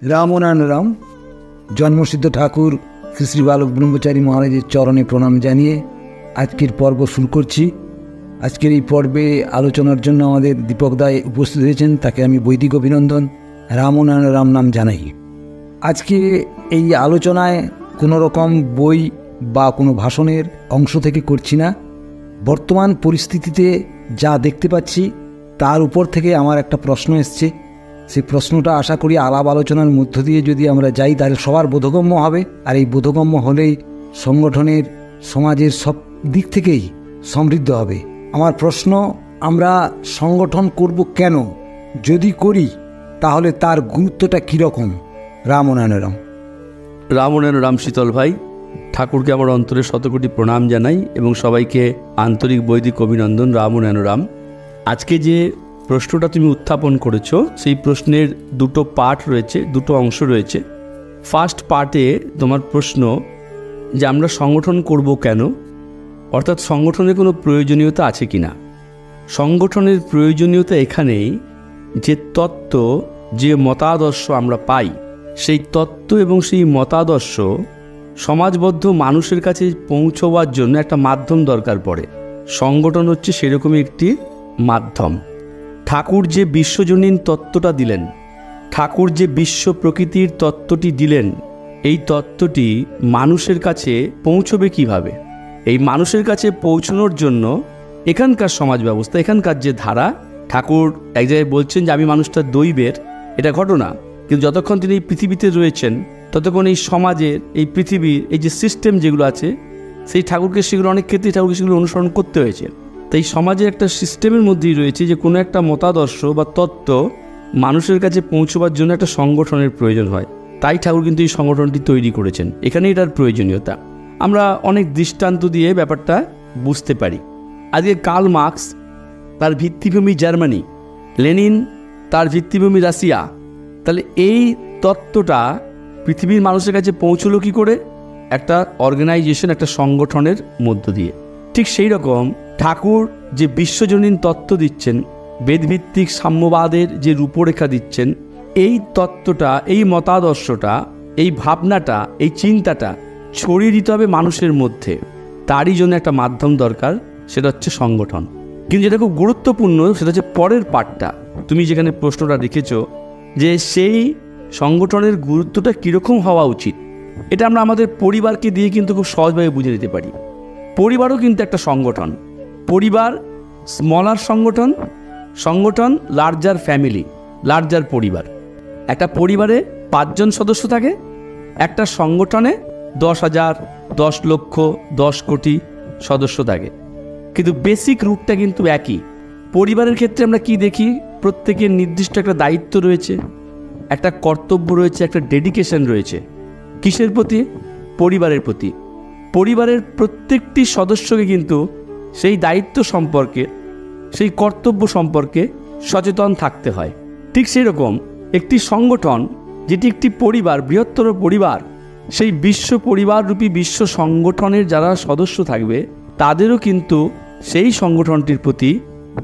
রাম ও নারায়ণ রাম। জন্মসিদ্ধ ঠাকুর শ্রী শ্রী বালক ব্রহ্মচারী মহারাজের চরণে প্রণাম জানিয়ে আজকের পর্ব শুরু করছি। আজকের এই পর্বে আলোচনার জন্য আমাদের দীপক দায় উপস্থিত হয়েছেন, তাকে আমি বৈদিক অভিনন্দন, রাম ও নারায়ণ রাম নাম জানাই। আজকে এই আলোচনায় কোনো রকম বই বা কোনো ভাষণের অংশ থেকে করছি না। বর্তমান পরিস্থিতিতে যা দেখতে পাচ্ছি তার উপর থেকে আমার একটা প্রশ্ন এসছে। সেই প্রশ্নটা আশা করি আলাপ আলোচনার মধ্য দিয়ে যদি আমরা যাই তাহলে সবার বোধগম্য হবে, আর এই বোধগম্য হলেই সংগঠনের সমাজের সব দিক থেকেই সমৃদ্ধ হবে। আমার প্রশ্ন, আমরা সংগঠন করব কেন? যদি করি তাহলে তার গুরুত্বটা কীরকম? রাম ও নারায়ণ রাম। রাম ও নারায়ণ রাম। শীতল ভাই, ঠাকুরকে আমার অন্তরে শতকোটি প্রণাম জানাই এবং সবাইকে আন্তরিক বৈদিক অভিনন্দন। রাম ও নারায়ণ রাম। আজকে যে প্রশ্নটা তুমি উত্থাপন করেছো, সেই প্রশ্নের দুটো পার্ট রয়েছে, দুটো অংশ রয়েছে। ফার্স্ট পার্টে তোমার প্রশ্ন যে আমরা সংগঠন করব কেন, অর্থাৎ সংগঠনের কোনো প্রয়োজনীয়তা আছে কি না। সংগঠনের প্রয়োজনীয়তা এখানেই যে তত্ত্ব, যে মতাদর্শ আমরা পাই, সেই তত্ত্ব এবং সেই মতাদর্শ সমাজবদ্ধ মানুষের কাছে পৌঁছবার জন্য একটা মাধ্যম দরকার পড়ে। সংগঠন হচ্ছে সেরকমই একটি মাধ্যম। ঠাকুর যে বিশ্বজনীন তত্ত্বটা দিলেন, ঠাকুর যে বিশ্ব প্রকৃতির তত্ত্বটি দিলেন, এই তত্ত্বটি মানুষের কাছে পৌঁছবে কিভাবে? এই মানুষের কাছে পৌঁছানোর জন্য এখানকার সমাজ ব্যবস্থা, এখানকার যে ধারা, ঠাকুর এক জায়গায় বলছেন যে আমি মানুষটা দৈবের, এটা ঘটনা, কিন্তু যতক্ষণ তিনি এই পৃথিবীতে রয়েছেন ততক্ষণ এই সমাজের, এই পৃথিবীর এই যে সিস্টেম যেগুলো আছে, সেই ঠাকুরকে সেগুলো অনেক ক্ষেত্রে ঠাকুরকে সেগুলো অনুসরণ করতে হয়েছে। তাই সমাজের একটা সিস্টেমের মধ্যেই রয়েছে যে কোনো একটা মতাদর্শ বা তত্ত্ব মানুষের কাছে পৌঁছবার জন্য একটা সংগঠনের প্রয়োজন হয়। তাই ঠাকুর কিন্তু এই সংগঠনটি তৈরি করেছেন। এখানে এটার প্রয়োজনীয়তা আমরা অনেক দৃষ্টান্ত দিয়ে ব্যাপারটা বুঝতে পারি। আজকে কার্ল মার্কস, তার ভিত্তিভূমি জার্মানি, লেনিন, তার ভিত্তিভূমি রাশিয়া। তাহলে এই তত্ত্বটা পৃথিবীর মানুষের কাছে পৌঁছলো কী করে? একটা অর্গানাইজেশন, একটা সংগঠনের মধ্য দিয়ে। ঠিক সেই রকম ঠাকুর যে বিশ্বজনীন তত্ত্ব দিচ্ছেন, বেদভিত্তিক সাম্যবাদের যে রূপরেখা দিচ্ছেন, এই তত্ত্বটা, এই মতাদর্শটা, এই ভাবনাটা, এই চিন্তাটা ছড়িয়ে দিতে হবে মানুষের মধ্যে। তারই জন্য একটা মাধ্যম দরকার, সেটা হচ্ছে সংগঠন। কিন্তু যেটা খুব গুরুত্বপূর্ণ সেটা হচ্ছে পরের পার্টটা। তুমি যেখানে প্রশ্নটা রেখেছো যে সেই সংগঠনের গুরুত্বটা কীরকম হওয়া উচিত, এটা আমরা আমাদের পরিবারকে দিয়ে কিন্তু খুব সহজভাবে বুঝে নিতে পারি। পরিবারও কিন্তু একটা সংগঠন। পরিবার স্মলার সংগঠন, সংগঠন লার্জার ফ্যামিলি, লার্জার পরিবার। একটা পরিবারে 5 জন সদস্য থাকে, একটা সংগঠনে 10,000, 10 লক্ষ, 10 কোটি সদস্য থাকে, কিন্তু বেসিক রুটটা কিন্তু একই। পরিবারের ক্ষেত্রে আমরা কি দেখি? প্রত্যেকের নির্দিষ্ট একটা দায়িত্ব রয়েছে, একটা কর্তব্য রয়েছে, একটা ডেডিকেশন রয়েছে। কিসের প্রতি? পরিবারের প্রতি। পরিবারের প্রত্যেকটি সদস্যকে কিন্তু সেই দায়িত্ব সম্পর্কে, সেই কর্তব্য সম্পর্কে সচেতন থাকতে হয়। ঠিক সেই রকম একটি সংগঠন, যেটি একটি পরিবার, বৃহত্তর পরিবার, সেই বিশ্ব পরিবার রূপী বিশ্ব সংগঠনের যারা সদস্য থাকবে তাদেরও কিন্তু সেই সংগঠনটির প্রতি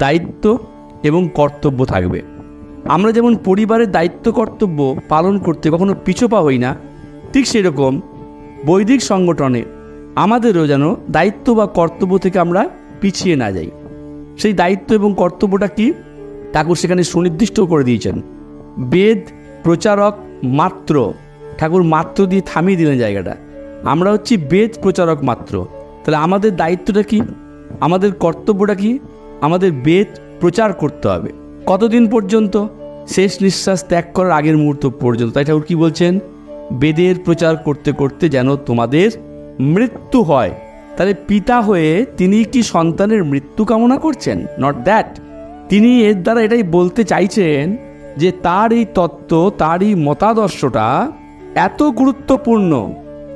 দায়িত্ব এবং কর্তব্য থাকবে। আমরা যেমন পরিবারের দায়িত্ব কর্তব্য পালন করতে কখনো পিছপা হই না, ঠিক সেই রকম বৈদিক সংগঠনে আমাদেরও যেন দায়িত্ব বা কর্তব্য থেকে আমরা পিছিয়ে না যাই। সেই দায়িত্ব এবং কর্তব্যটা কি? ঠাকুর সেখানে সুনির্দিষ্ট করে দিয়েছেন। বেদ প্রচারক মাত্র, ঠাকুর মাত্র দিয়ে থামিয়ে দিলেন জায়গাটা। আমরা হচ্ছি বেদ প্রচারক মাত্র। তাহলে আমাদের দায়িত্বটা কি? আমাদের কর্তব্যটা কি? আমাদের বেদ প্রচার করতে হবে। কতদিন পর্যন্ত? শেষ নিঃশ্বাস ত্যাগ করার আগের মুহূর্ত পর্যন্ত। তাই ঠাকুর কি বলছেন? বেদের প্রচার করতে করতে যেন তোমাদের মৃত্যু হয়। তাহলে পিতা হয়ে তিনি কি সন্তানের মৃত্যু কামনা করছেন? Not that. তিনি এর দ্বারা এটাই বলতে চাইছেন যে তার এই তত্ত্ব, তার এই মতাদর্শটা এত গুরুত্বপূর্ণ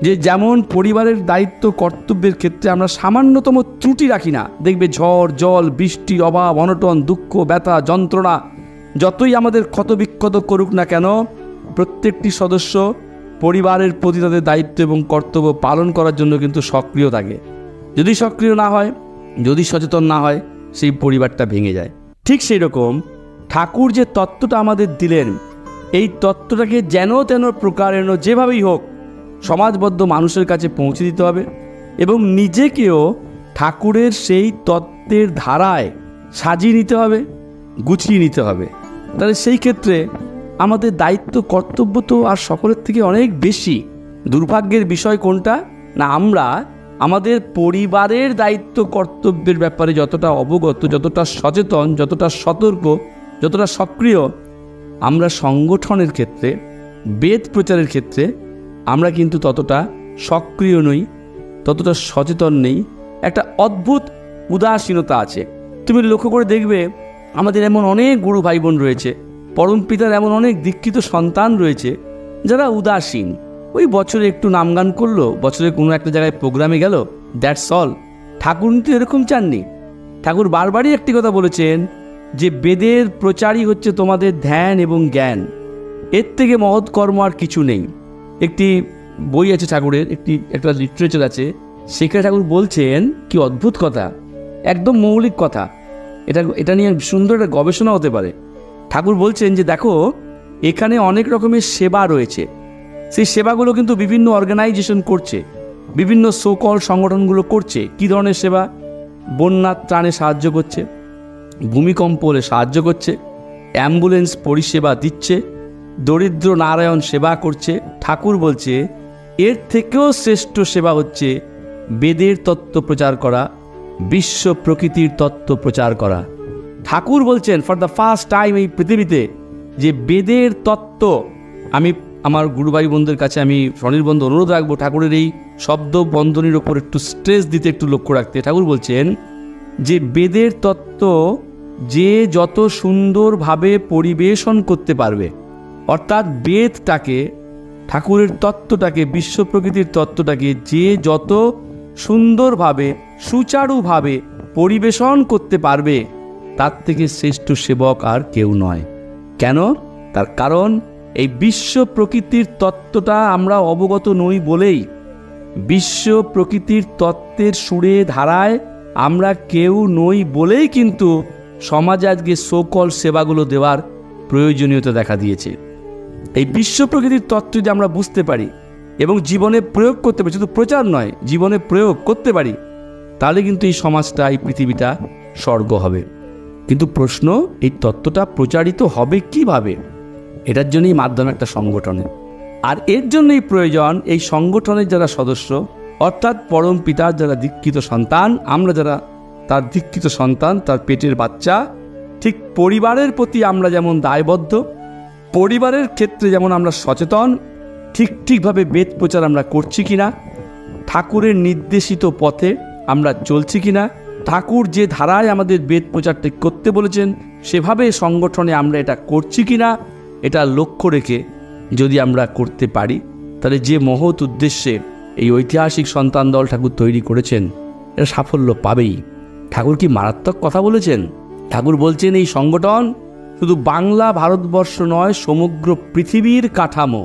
যে যেমন পরিবারের দায়িত্ব কর্তব্যের ক্ষেত্রে আমরা সামান্যতম ত্রুটি রাখি না। দেখবে ঝড়, জল, বৃষ্টি, অভাব, অনটন, দুঃখ, ব্যথা, যন্ত্রণা যতই আমাদের ক্ষতবিক্ষত করুক না কেন, প্রত্যেকটি সদস্য পরিবারের প্রতি তাদের দায়িত্ব এবং কর্তব্য পালন করার জন্য কিন্তু সক্রিয় থাকে। যদি সক্রিয় না হয়, যদি সচেতন না হয়, সেই পরিবারটা ভেঙে যায়। ঠিক সেই রকম ঠাকুর যে তত্ত্বটা আমাদের দিলেন, এই তত্ত্বটাকে যেন তেন প্রকারেণ যেভাবেই হোক সমাজবদ্ধ মানুষের কাছে পৌঁছে দিতে হবে এবং নিজেকেও ঠাকুরের সেই তত্ত্বের ধারায় সাজিয়ে নিতে হবে, গুছিয়ে নিতে হবে। তাহলে সেই ক্ষেত্রে আমাদের দায়িত্ব কর্তব্য তো আর সকলের থেকে অনেক বেশি। দুর্ভাগ্যের বিষয় কোনটা না, আমরা আমাদের পরিবারের দায়িত্ব কর্তব্যের ব্যাপারে যতটা অবগত, যতটা সচেতন, যতটা সতর্ক, যতটা সক্রিয়, আমরা সংগঠনের ক্ষেত্রে, বেদ প্রচারের ক্ষেত্রে আমরা কিন্তু ততটা সক্রিয় নই, ততটা সচেতন নেই। একটা অদ্ভুত উদাসীনতা আছে। তুমি লক্ষ্য করে দেখবে আমাদের এমন অনেক গুরু ভাই বোন রয়েছে, পরম পিতার এমন অনেক দীক্ষিত সন্তান রয়েছে যারা উদাসীন। ওই বছরে একটু নামগান করলো, বছরে কোনো একটা জায়গায় প্রোগ্রামে গেল, দ্যাটস অল। ঠাকুর কিন্তু এরকম চাননি। ঠাকুর বারবারই একটি কথা বলেছেন যে বেদের প্রচারই হচ্ছে তোমাদের ধ্যান এবং জ্ঞান, এর থেকে মহৎ কর্ম আর কিছু নেই। একটি বই আছে ঠাকুরের, একটা লিটারেচার আছে, সেখানে ঠাকুর বলছেন কি অদ্ভুত কথা, একদম মৌলিক কথা, এটা নিয়ে সুন্দর একটা গবেষণা হতে পারে। ঠাকুর বলছেন যে দেখো, এখানে অনেক রকমের সেবা রয়েছে, সেই সেবাগুলো কিন্তু বিভিন্ন অর্গানাইজেশন করছে, বিভিন্ন সোকল সংগঠনগুলো করছে। কী ধরনের সেবা? বন্যার ত্রাণে সাহায্য করছে, ভূমিকম্প হলে সাহায্য করছে, অ্যাম্বুলেন্স পরিষেবা দিচ্ছে, দরিদ্র নারায়ণ সেবা করছে। ঠাকুর বলছে এর থেকেও শ্রেষ্ঠ সেবা হচ্ছে বেদের তত্ত্ব প্রচার করা, বিশ্ব প্রকৃতির তত্ত্ব প্রচার করা। ঠাকুর বলছেন ফর দ্য ফার্স্ট টাইম এই পৃথিবীতে যে বেদের তত্ত্ব, আমি আমার গুরুভাই বন্ধুদের কাছে আমি স্বনির্বন্ধ অনুরোধ রাখবো ঠাকুরের এই শব্দ বন্ধনীর ওপর একটু স্ট্রেস দিতে, একটু লক্ষ্য রাখতে। ঠাকুর বলছেন যে বেদের তত্ত্ব যে যত সুন্দরভাবে পরিবেশন করতে পারবে, অর্থাৎ বেদটাকে, ঠাকুরের তত্ত্বটাকে, বিশ্ব প্রকৃতির তত্ত্বটাকে যে যত সুন্দরভাবে, সুচারুভাবে পরিবেশন করতে পারবে, তার থেকে শ্রেষ্ঠ সেবক আর কেউ নয়। কেন? তার কারণ এই বিশ্ব প্রকৃতির তত্ত্বটা আমরা অবগত নই বলেই, বিশ্ব প্রকৃতির তত্ত্বের সুরে ধারায় আমরা কেউ নই বলেই কিন্তু সমাজে আজকে সোকল সেবাগুলো দেওয়ার প্রয়োজনীয়তা দেখা দিয়েছে। এই বিশ্ব প্রকৃতির তত্ত্ব যদি আমরা বুঝতে পারি এবং জীবনে প্রয়োগ করতে পারি, শুধু প্রচার নয়, জীবনে প্রয়োগ করতে পারি, তাহলে কিন্তু এই সমাজটা, এই পৃথিবীটা স্বর্গ হবে। কিন্তু প্রশ্ন, এই তত্ত্বটা প্রচারিত হবে কিভাবে? এটার জন্যই মাধ্যম একটা সংগঠনের, আর এর জন্যই প্রয়োজন এই সংগঠনের যারা সদস্য, অর্থাৎ পরম পিতার যারা দীক্ষিত সন্তান, আমরা যারা তার দীক্ষিত সন্তান, তার পেটের বাচ্চা, ঠিক পরিবারের প্রতি আমরা যেমন দায়বদ্ধ, পরিবারের ক্ষেত্রে যেমন আমরা সচেতন, ঠিকভাবে বেদ প্রচার আমরা করছি কিনা, ঠাকুরের নির্দেশিত পথে আমরা চলছি কিনা, ঠাকুর যে ধারায় আমাদের বেদ প্রচারটি করতে বলেছেন সেভাবে সংগঠনে আমরা এটা করছি কিনা, এটা লক্ষ্য রেখে যদি আমরা করতে পারি, তাহলে যে মহৎ উদ্দেশ্যে এই ঐতিহাসিক সন্তান দল ঠাকুর তৈরি করেছেন, এটা সাফল্য পাবেই। ঠাকুর কি মারাত্মক কথা বলেছেন? ঠাকুর বলছেন এই সংগঠন শুধু বাংলা ভারতবর্ষ নয়, সমগ্র পৃথিবীর কাঠামো।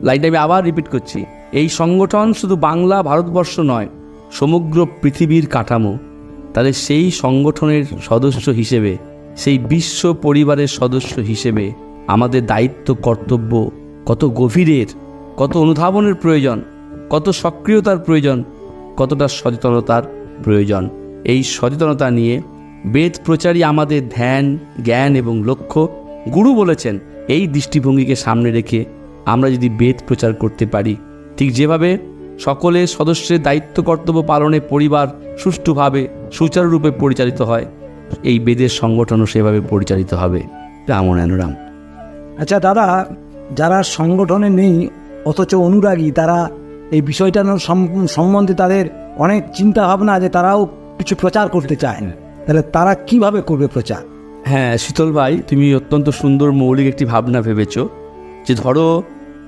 লাইনটা আমি আবার রিপিট করছি, এই সংগঠন শুধু বাংলা ভারতবর্ষ নয়, সমগ্র পৃথিবীর কাঠামো। তাহলে সেই সংগঠনের সদস্য হিসেবে, সেই বিশ্ব পরিবারের সদস্য হিসেবে আমাদের দায়িত্ব কর্তব্য কত গভীরের, কত অনুধাবনের প্রয়োজন, কত সক্রিয়তার প্রয়োজন, কতটা সচেতনতার প্রয়োজন। এই সচেতনতা নিয়ে বেদ প্রচারই আমাদের ধ্যান, জ্ঞান এবং লক্ষ্য। গুরু বলেছেন এই দৃষ্টিভঙ্গিকে সামনে রেখে আমরা যদি বেদ প্রচার করতে পারি, ঠিক যেভাবে সকলের সদস্যের দায়িত্ব কর্তব্য পালনে পরিবার সুষ্ঠুভাবে, সুচারুরূপে পরিচালিত হয়, এই বেদের সংগঠনও সেভাবে পরিচালিত হবে। রামনারায়ণ। আচ্ছা দাদা, যারা সংগঠনে নেই অথচ অনুরাগী, তারা এই বিষয়টা সম্বন্ধে তাদের অনেক চিন্তা ভাবনা যে তারাও কিছু প্রচার করতে চায়, তাহলে তারা কিভাবে করবে প্রচার? হ্যাঁ শীতল ভাই, তুমি অত্যন্ত সুন্দর মৌলিক একটি ভাবনা ভেবেছ যে ধরো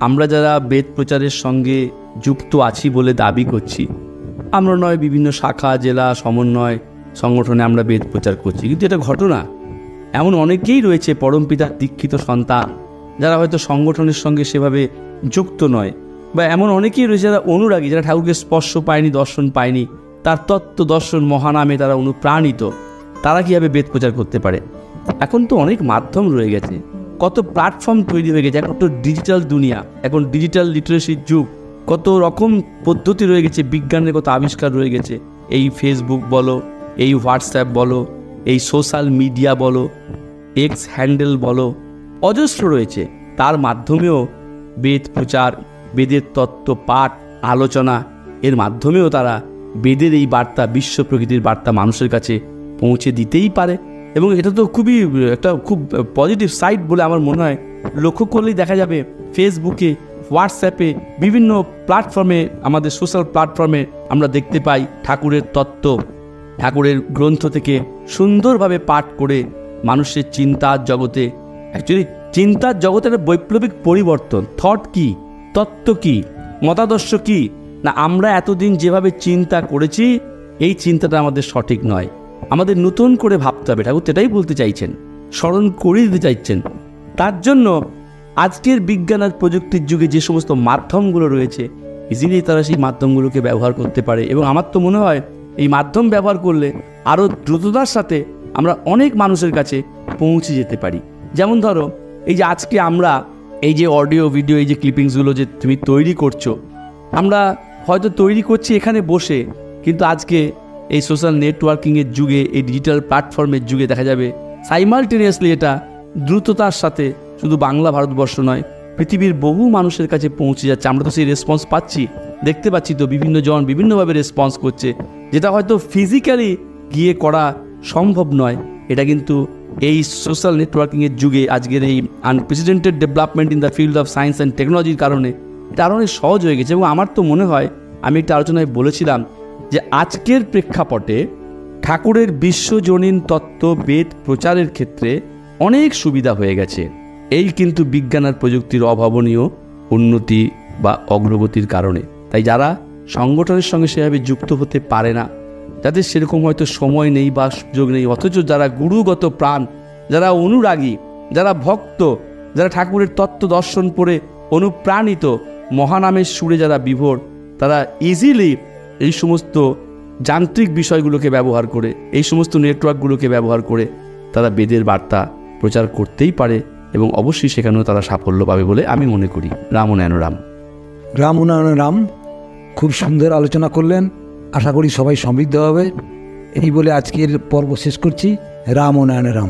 আমরা যারা বেদ প্রচারের সঙ্গে যুক্ত আছি বলে দাবি করছি, আমরা নয় বিভিন্ন শাখা, জেলা, সমন্বয় সংগঠনে আমরা বেদ প্রচার করছি, কিন্তু এটা ঘটনা এমন অনেকেই রয়েছে পরম পিতার দীক্ষিত সন্তান যারা হয়তো সংগঠনের সঙ্গে সেভাবে যুক্ত নয়, বা এমন অনেকেই রয়েছে যারা অনুরাগী, যারা ঠাকুরকে স্পর্শ পায়নি, দর্শন পায়নি, তার তত্ত্ব দর্শন মহানামে তারা অনুপ্রাণিত। তারা কীভাবে বেদ প্রচার করতে পারে? এখন তো অনেক মাধ্যম রয়ে গেছে, কত প্ল্যাটফর্ম তৈরি হয়ে গেছে, এখন তো ডিজিটাল দুনিয়া, এখন ডিজিটাল লিটারেসির যুগ, কত রকম পদ্ধতি রয়ে গেছে, বিজ্ঞানের কত আবিষ্কার রয়ে গেছে। এই ফেসবুক বলো, এই হোয়াটসঅ্যাপ বলো, এই সোশ্যাল মিডিয়া বলো, এক্স হ্যান্ডেল বলো, অজস্র রয়েছে। তার মাধ্যমেও বেদ প্রচার, বেদের তত্ত্ব পাঠ, আলোচনা, এর মাধ্যমেও তারা বেদের এই বার্তা, বিশ্ব প্রকৃতির বার্তা মানুষের কাছে পৌঁছে দিতেই পারে। এবং এটা তো একটা খুব পজিটিভ সাইড বলে আমার মনে হয়। লক্ষ্য করলেই দেখা যাবে ফেসবুকে, হোয়াটসঅ্যাপে, বিভিন্ন প্ল্যাটফর্মে, আমাদের সোশ্যাল প্ল্যাটফর্মে আমরা দেখতে পাই ঠাকুরের তত্ত্ব, ঠাকুরের গ্রন্থ থেকে সুন্দরভাবে পাঠ করে মানুষের চিন্তার জগতে, অ্যাকচুয়ালি চিন্তার জগতের বৈপ্লবিক পরিবর্তন, থট কি, তত্ত্ব কি, মতাদর্শ কি না, আমরা এতদিন যেভাবে চিন্তা করেছি এই চিন্তাটা আমাদের সঠিক নয়, আমাদের নতুন করে ভাবতে হবে। ঠাকুর এটাই বলতে চাইছেন, স্মরণ করে দিতে চাইছেন। তার জন্য আজকের বিজ্ঞান আর প্রযুক্তির যুগে যে সমস্ত মাধ্যমগুলো রয়েছে, ইজিলি তারা সেই মাধ্যমগুলোকে ব্যবহার করতে পারে। এবং আমার তো মনে হয় এই মাধ্যম ব্যবহার করলে আরও দ্রুততার সাথে আমরা অনেক মানুষের কাছে পৌঁছে যেতে পারি। যেমন ধরো, এই যে আজকে আমরা এই যে অডিও ভিডিও, এই যে ক্লিপিংসগুলো যে তুমি তৈরি করছো, আমরা হয়তো তৈরি করছি এখানে বসে, কিন্তু আজকে এই সোশ্যাল নেটওয়ার্কিংয়ের যুগে, এই ডিজিটাল প্ল্যাটফর্মের যুগে দেখা যাবে সাইমালটেনিয়াসলি এটা দ্রুততার সাথে শুধু বাংলা ভারতবর্ষ নয়, পৃথিবীর বহু মানুষের কাছে পৌঁছে যাচ্ছে। আমরা তো সেই রেসপন্স পাচ্ছি, দেখতে পাচ্ছি তো, বিভিন্ন জন বিভিন্নভাবে রেসপন্স করছে, যেটা হয়তো ফিজিক্যালি গিয়ে করা সম্ভব নয়। এটা কিন্তু এই সোশ্যাল নেটওয়ার্কিংয়ের যুগে, আজকের এই unprecedented development in the field of science and টেকনোলজির কারণে এটা আরও অনেক সহজ হয়ে গেছে। এবং আমার তো মনে হয়, আমি একটা আলোচনায় বলেছিলাম যে আজকের প্রেক্ষাপটে ঠাকুরের বিশ্বজনীন তত্ত্ব বেদ প্রচারের ক্ষেত্রে অনেক সুবিধা হয়ে গেছে। এই কিন্তু বিজ্ঞান আর প্রযুক্তির অভাবনীয় উন্নতি বা অগ্রগতির কারণে। তাই যারা সংগঠনের সঙ্গে সেভাবে যুক্ত হতে পারে না, যাদের সেরকম হয়তো সময় নেই বা সুযোগ নেই, অথচ যারা গুরুগত প্রাণ, যারা অনুরাগী, যারা ভক্ত, যারা ঠাকুরের তত্ত্ব দর্শন পড়ে অনুপ্রাণিত, মহানামের সুরে যারা বিভোর, তারা ইজিলি এই সমস্ত যান্ত্রিক বিষয়গুলোকে ব্যবহার করে, এই সমস্ত নেটওয়ার্কগুলোকে ব্যবহার করে তারা বেদের বার্তা প্রচার করতেই পারে এবং অবশ্যই সেখানেও তারা সাফল্য পাবে বলে আমি মনে করি। রাম ও নয়ন রাম। রাম ও নয়ন রাম। খুব সুন্দর আলোচনা করলেন, আশা করি সবাই সমৃদ্ধ হবে। এই বলে আজকের পর্ব শেষ করছি। রাম ও নয়ন রাম।